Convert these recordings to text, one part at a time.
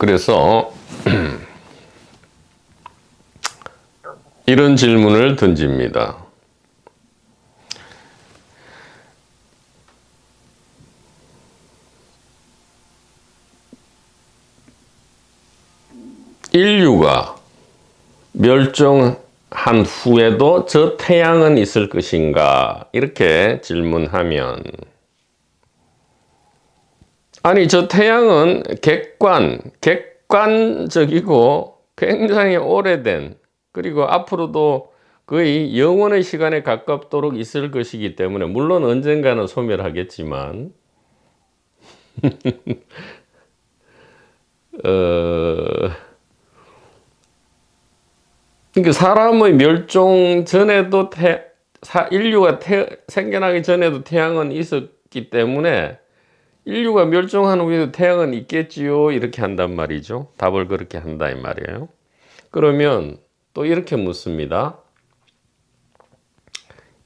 그래서 이런 질문을 던집니다. 인류가 멸종한 후에도 저 태양은 있을 것인가? 이렇게 질문하면, 아니, 저 태양은 객관적이고 굉장히 오래된, 그리고 앞으로도 거의 영원의 시간에 가깝도록 있을 것이기 때문에, 물론 언젠가는 소멸하겠지만, 그러니까 사람의 멸종 전에도 인류가 생겨나기 전에도 태양은 있었기 때문에 인류가 멸종한 후에도 태양은 있겠지요. 이렇게 한단 말이죠. 답을 그렇게 한다 이 말이에요. 그러면 또 이렇게 묻습니다.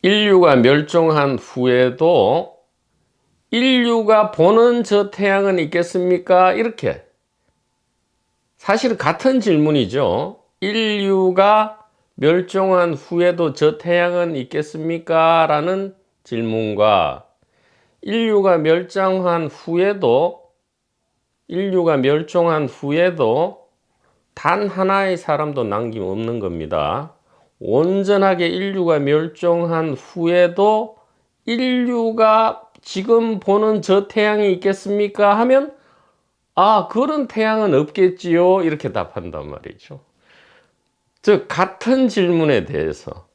인류가 멸종한 후에도 인류가 보는 저 태양은 있겠습니까? 이렇게. 사실 같은 질문이죠. 인류가 멸종한 후에도 저 태양은 있겠습니까? 라는 질문과 인류가 멸종한 후에도 단 하나의 사람도 남김없는 겁니다. 온전하게 인류가 멸종한 후에도 인류가 지금 보는 저 태양이 있겠습니까? 하면 그런 태양은 없겠지요. 이렇게 답한단 말이죠. 즉 같은 질문에 대해서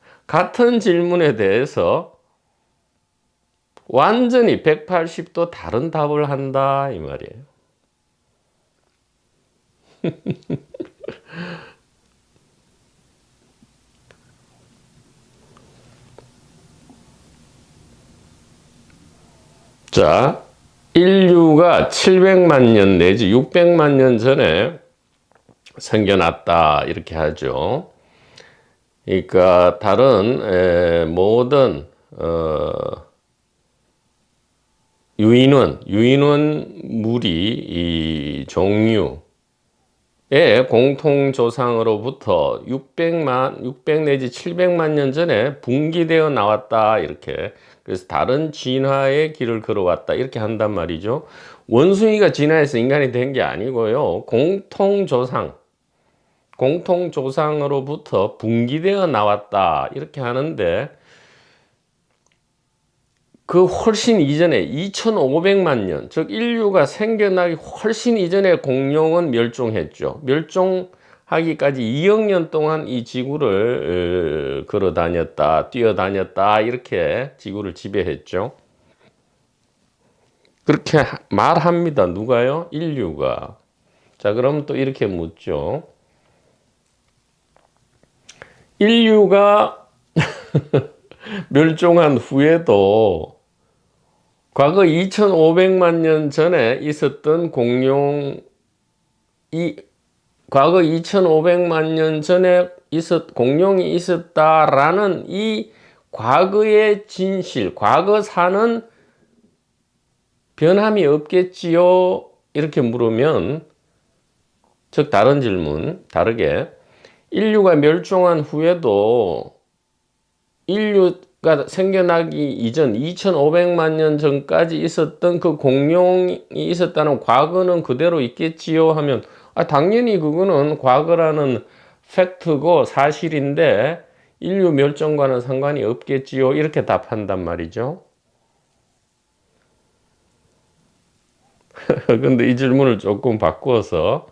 완전히 180도 다른 답을 한다 이 말이에요. 자, 인류가 700만 년 내지 600만 년 전에 생겨났다 이렇게 하죠. 그러니까 다른 모든 유인원 무리 이 종류의 공통 조상으로부터 600 내지 700만 년 전에 분기되어 나왔다 이렇게. 그래서 다른 진화의 길을 걸어왔다 이렇게 한단 말이죠. 원숭이가 진화해서 인간이 된 게 아니고요. 공통 조상으로부터 분기되어 나왔다 이렇게 하는데, 그 훨씬 이전에 2500만 년, 즉 인류가 생겨나기 훨씬 이전에 공룡은 멸종했죠. 멸종하기까지 2억 년 동안 이 지구를 걸어 다녔다, 뛰어다녔다 이렇게 지구를 지배했죠. 그렇게 말합니다. 누가요? 인류가. 자, 그럼 또 이렇게 묻죠. 인류가 멸종한 후에도 과거 2500만 년 전에 있었던 공룡, 과거 2500만 년 전에 공룡이 있었다라는 이 과거의 진실, 과거사는 변함이 없겠지요? 이렇게 물으면, 즉 다른 질문, 다르게 인류가 멸종한 후에도 인류가 생겨나기 이전 2500만 년 전까지 있었던 그 공룡이 있었다는 과거는 그대로 있겠지요? 하면 당연히 그거는 과거라는 팩트고 사실인데 인류 멸종과는 상관이 없겠지요? 이렇게 답한단 말이죠. 근데 이 질문을 조금 바꾸어서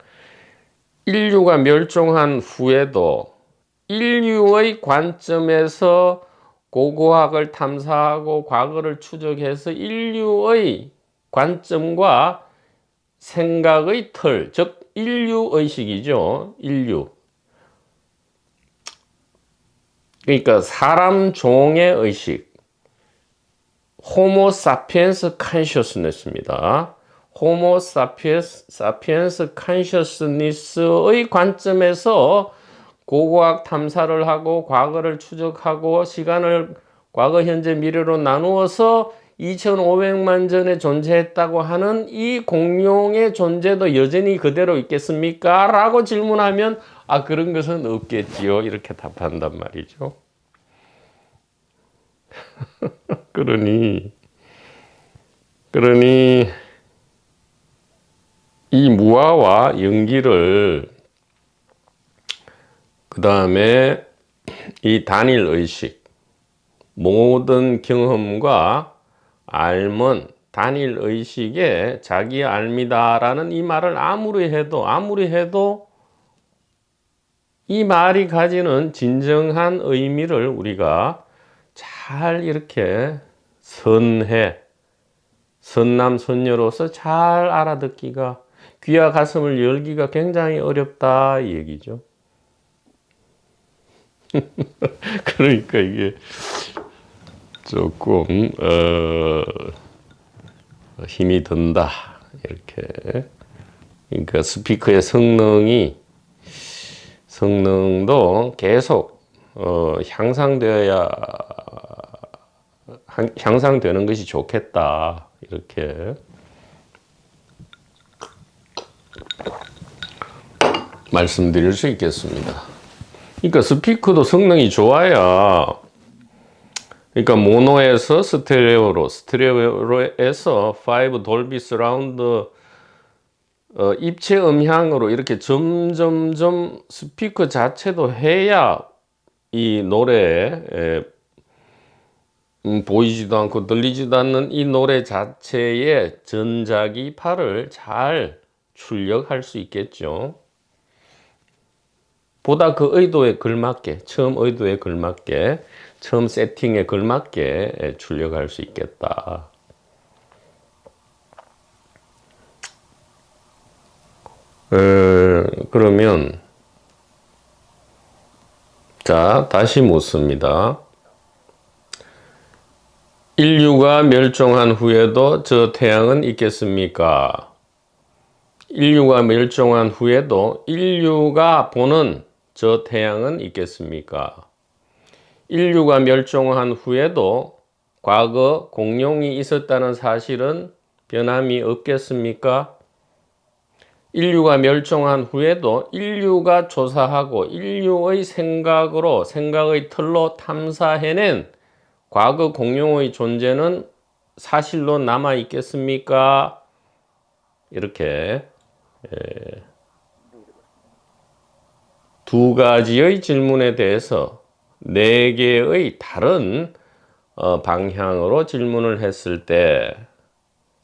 인류가 멸종한 후에도 인류의 관점에서 고고학을 탐사하고 과거를 추적해서 인류의 관점과 생각의 틀, 즉 인류의식이죠. 인류. 그러니까 사람 종의 의식. 호모 사피엔스 컨셔스니스입니다. 호모 사피엔스 컨셔스니스의 관점에서 고고학 탐사를 하고 과거를 추적하고 시간을 과거, 현재, 미래로 나누어서 2500만 전에 존재했다고 하는 이 공룡의 존재도 여전히 그대로 있겠습니까? 라고 질문하면 그런 것은 없겠지요. 이렇게 답한단 말이죠. 그러니 이 무아와 연기를 그 다음에 이 단일의식, 모든 경험과 알면 단일의식에 자기 알미다라는 이 말을 아무리 해도 이 말이 가지는 진정한 의미를 우리가 잘 이렇게 선남 선녀로서 잘 알아듣기가, 귀와 가슴을 열기가 굉장히 어렵다 이 얘기죠. 그러니까 이게 조금 힘이 든다 이렇게. 그러니까 스피커의 성능도 계속 향상되는 것이 좋겠다 이렇게 말씀드릴 수 있겠습니다. 그러니까 스피커도 성능이 좋아야, 그러니까 모노에서 스테레오에서 5 돌비 서라운드 입체 음향으로 이렇게 점점점 스피커 자체도 해야 이 노래에 보이지도 않고 들리지도 않는 이 노래 자체의 전자기파를 잘 출력할 수 있겠죠. 보다 그 의도에 걸맞게, 처음 의도에 걸맞게, 처음 세팅에 걸맞게 출력할 수 있겠다. 그러면 자, 다시 묻습니다. 인류가 멸종한 후에도 저 태양은 있겠습니까? 인류가 멸종한 후에도 인류가 보는 저 태양은 있겠습니까? 인류가 멸종한 후에도 과거 공룡이 있었다는 사실은 변함이 없겠습니까? 인류가 멸종한 후에도 인류가 조사하고 인류의 생각의 틀로 탐사해낸 과거 공룡의 존재는 사실로 남아 있겠습니까? 이렇게 두 가지의 질문에 대해서 네 개의 다른 방향으로 질문을 했을 때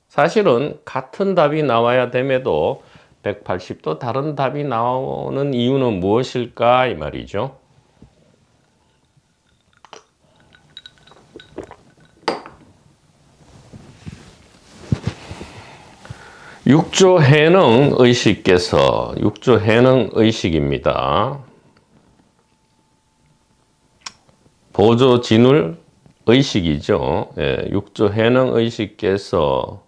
사실은 같은 답이 나와야 됨에도 180도 다른 답이 나오는 이유는 무엇일까 이 말이죠. 육조 해능 의식께서, 육조 해능 의식입니다. 보조 진울 의식이죠. 육조 해능 의식께서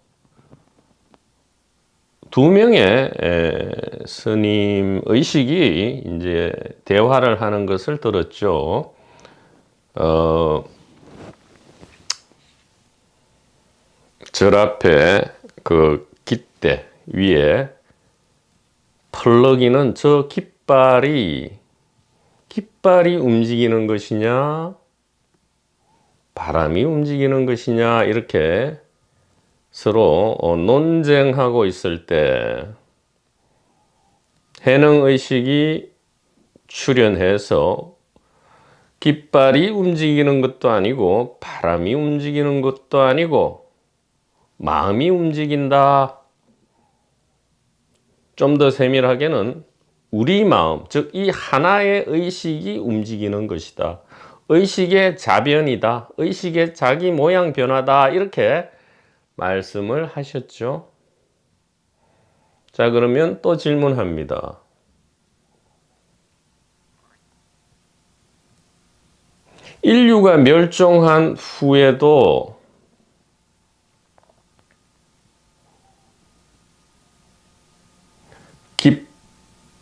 두 명의 스님 의식이 이제 대화를 하는 것을 들었죠. 절 앞에 그 깃대 위에 펄럭이는 저 깃발이 움직이는 것이냐, 바람이 움직이는 것이냐, 이렇게 서로 논쟁하고 있을 때 해능의식이 출현해서 깃발이 움직이는 것도 아니고 바람이 움직이는 것도 아니고 마음이 움직인다. 좀 더 세밀하게는 우리 마음, 즉 이 하나의 의식이 움직이는 것이다. 의식의 자변이다. 의식의 자기 모양 변화다. 이렇게 말씀을 하셨죠. 자, 그러면 또 질문합니다. 인류가 멸종한 후에도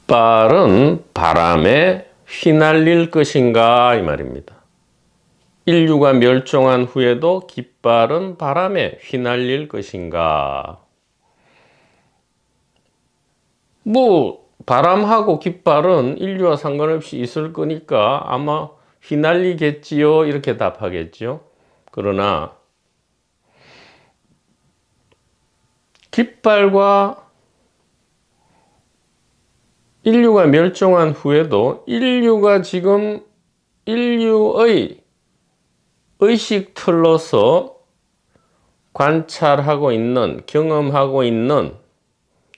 깃발은 바람에 휘날릴 것인가 이 말입니다. 인류가 멸종한 후에도 깃발은 바람에 휘날릴 것인가? 바람하고 깃발은 인류와 상관없이 있을 거니까 아마 휘날리겠지요. 이렇게 답하겠죠. 그러나 깃발과 인류가 멸종한 후에도 인류가 지금 인류의 의식 틀로서 관찰하고 있는, 경험하고 있는,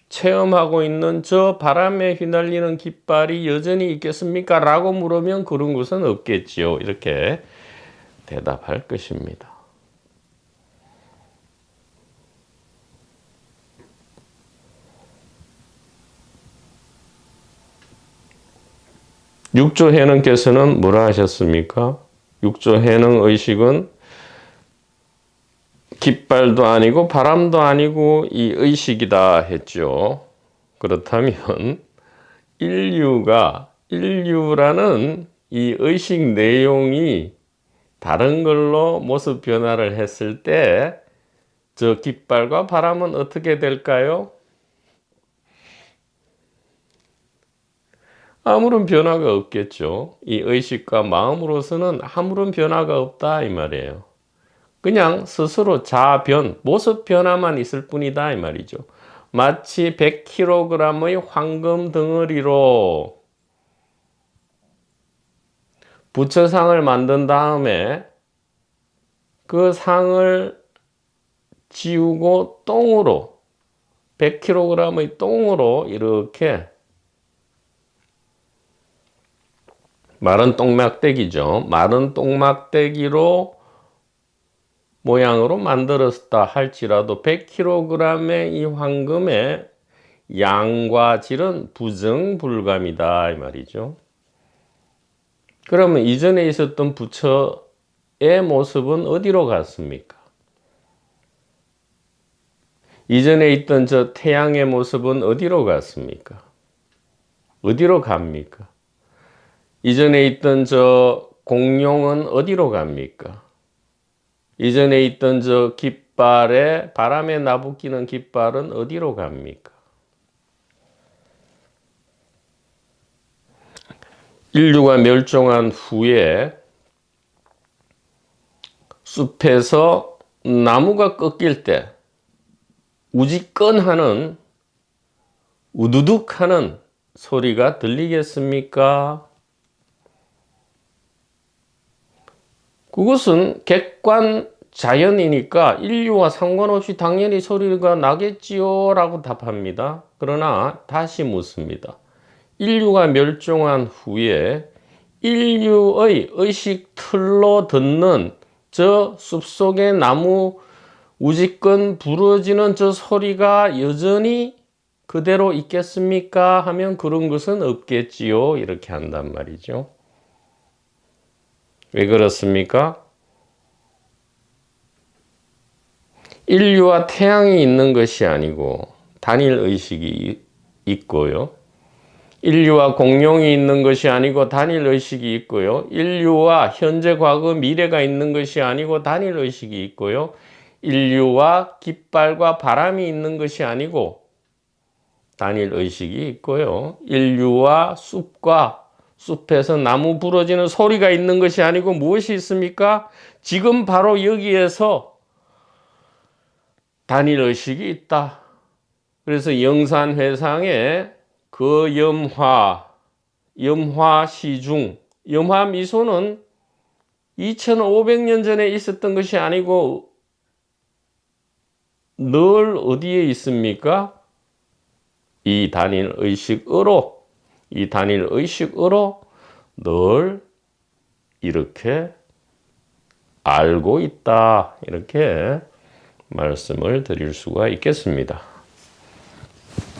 체험하고 있는 저 바람에 휘날리는 깃발이 여전히 있겠습니까? 라고 물으면 그런 것은 없겠지요. 이렇게 대답할 것입니다. 육조 해능께서는 뭐라 하셨습니까? 육조 해능 의식은 깃발도 아니고 바람도 아니고 이 의식이다 했죠. 그렇다면 인류라는 이 의식 내용이 다른 걸로 모습 변화를 했을 때 저 깃발과 바람은 어떻게 될까요? 아무런 변화가 없겠죠. 이 의식과 마음으로서는 아무런 변화가 없다 이 말이에요. 그냥 스스로 자변, 모습 변화만 있을 뿐이다 이 말이죠. 마치 100kg의 황금 덩어리로 부처상을 만든 다음에 그 상을 지우고 똥으로 100kg의 똥으로 이렇게 마른 똥막대기죠. 마른 똥막대기로 모양으로 만들었다 할지라도 100kg의 이 황금의 양과 질은 부정불감이다 이 말이죠. 그러면 이전에 있었던 부처의 모습은 어디로 갔습니까? 이전에 있던 저 태양의 모습은 어디로 갔습니까? 어디로 갑니까? 이전에 있던 저 공룡은 어디로 갑니까? 이전에 있던 저 깃발에 바람에 나부끼는 깃발은 어디로 갑니까? 인류가 멸종한 후에 숲에서 나무가 꺾일 때 우지끈하는 우두둑하는 소리가 들리겠습니까? 그것은 객관 자연이니까 인류와 상관없이 당연히 소리가 나겠지요 라고 답합니다. 그러나 다시 묻습니다. 인류가 멸종한 후에 인류의 의식 틀로 듣는 저 숲속의 나무 우지끈 부러지는 저 소리가 여전히 그대로 있겠습니까? 하면 그런 것은 없겠지요. 이렇게 한단 말이죠. 왜 그렇습니까? 인류와 태양이 있는 것이 아니고 단일 의식이 있고요. 인류와 공룡이 있는 것이 아니고 단일 의식이 있고요. 인류와 현재, 과거, 미래가 있는 것이 아니고 단일 의식이 있고요. 인류와 깃발과 바람이 있는 것이 아니고 단일 의식이 있고요. 인류와 숲에서 나무 부러지는 소리가 있는 것이 아니고 무엇이 있습니까? 지금 바로 여기에서 단일 의식이 있다. 그래서 영산회상에 그 염화시중, 염화미소는 2500년 전에 있었던 것이 아니고 늘 어디에 있습니까? 이 단일 의식으로 늘 이렇게 알고 있다. 이렇게 말씀을 드릴 수가 있겠습니다.